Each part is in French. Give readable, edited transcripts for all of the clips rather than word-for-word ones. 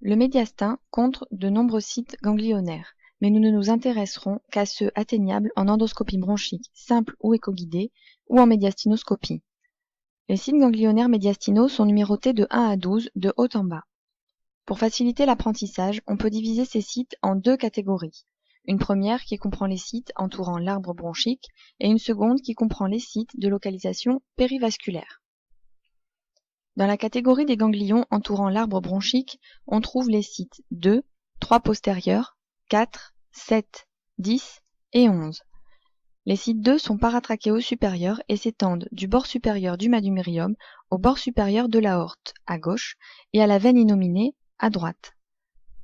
Le médiastin compte de nombreux sites ganglionnaires, mais nous ne nous intéresserons qu'à ceux atteignables en endoscopie bronchique simple ou échoguidée ou en médiastinoscopie. Les sites ganglionnaires médiastinaux sont numérotés de 1 à 12 de haut en bas. Pour faciliter l'apprentissage, on peut diviser ces sites en deux catégories. Une première qui comprend les sites entourant l'arbre bronchique et une seconde qui comprend les sites de localisation périvasculaire. Dans la catégorie des ganglions entourant l'arbre bronchique, on trouve les sites 2, 3 postérieurs, 4, 7, 10 et 11. Les sites 2 sont paratrachéaux supérieurs et s'étendent du bord supérieur du mammarium au bord supérieur de l'aorte, à gauche, et à la veine innominée, à droite.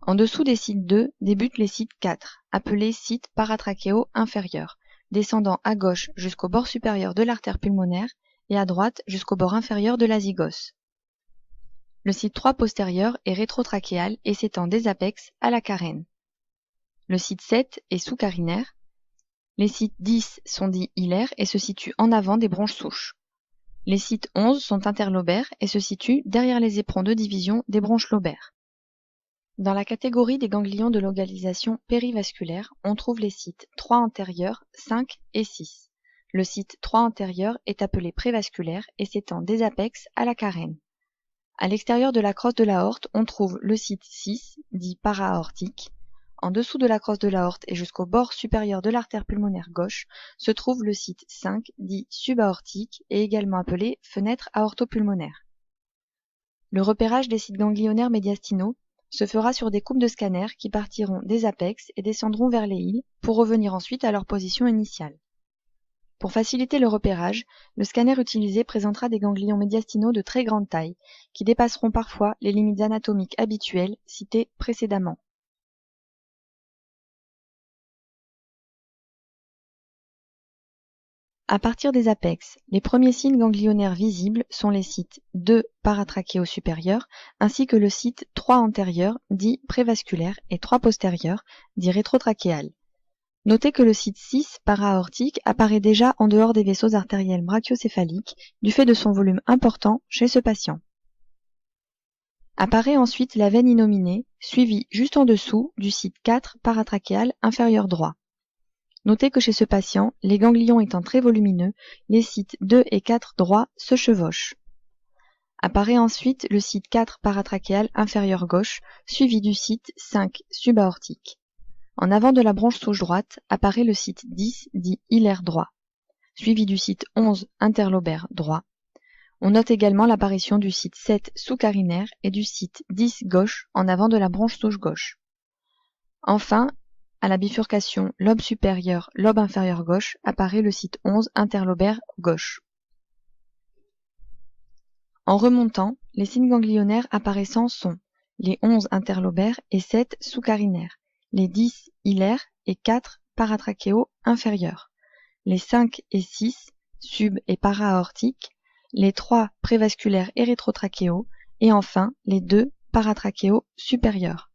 En dessous des sites 2 débutent les sites 4, appelés sites paratrachéaux inférieurs, descendant à gauche jusqu'au bord supérieur de l'artère pulmonaire et à droite jusqu'au bord inférieur de la zygos. Le site 3 postérieur est rétrotrachéal et s'étend des apex à la carène. Le site 7 est sous-carinaire. Les sites 10 sont dits hilaires et se situent en avant des bronches souches. Les sites 11 sont interlobaires et se situent derrière les éperons de division des bronches lobaires. Dans la catégorie des ganglions de localisation périvasculaire, on trouve les sites 3 antérieurs, 5 et 6. Le site 3 antérieur est appelé prévasculaire et s'étend des apex à la carène. À l'extérieur de la crosse de l'aorte, on trouve le site 6, dit para-aortique. En dessous de la crosse de l'aorte et jusqu'au bord supérieur de l'artère pulmonaire gauche se trouve le site 5, dit subaortique et également appelé fenêtre aortopulmonaire. Le repérage des sites ganglionnaires médiastinaux se fera sur des coupes de scanner qui partiront des apex et descendront vers les îles pour revenir ensuite à leur position initiale. Pour faciliter le repérage, le scanner utilisé présentera des ganglions médiastinaux de très grande taille, qui dépasseront parfois les limites anatomiques habituelles citées précédemment. À partir des apex, les premiers signes ganglionnaires visibles sont les sites 2 paratrachéaux supérieurs ainsi que le site 3 antérieur, dit prévasculaire, et 3 postérieur, dit rétrotrachéal. Notez que le site 6 para-aortique apparaît déjà en dehors des vaisseaux artériels brachiocéphaliques du fait de son volume important chez ce patient. Apparaît ensuite la veine innominée, suivie juste en dessous du site 4 paratrachéal inférieur droit. Notez que chez ce patient, les ganglions étant très volumineux, les sites 2 et 4 droits se chevauchent. Apparaît ensuite le site 4 paratrachéal inférieur gauche, suivi du site 5 subaortique. En avant de la bronche souche droite apparaît le site 10 dit hilaire droit, suivi du site 11 interlobaire droit. On note également l'apparition du site 7 sous-carinaire et du site 10 gauche en avant de la bronche souche gauche. Enfin, à la bifurcation lobe supérieur, lobe inférieur gauche apparaît le site 11 interlobaire gauche. En remontant, les signes ganglionnaires apparaissants sont les 11 interlobaires et 7 sous-carinaires, les 10 hilaires et 4 paratrachéaux inférieurs, les 5 et 6 sub- et para-aortiques, les 3 prévasculaires et rétrotrachéaux et enfin les 2 paratrachéaux supérieurs.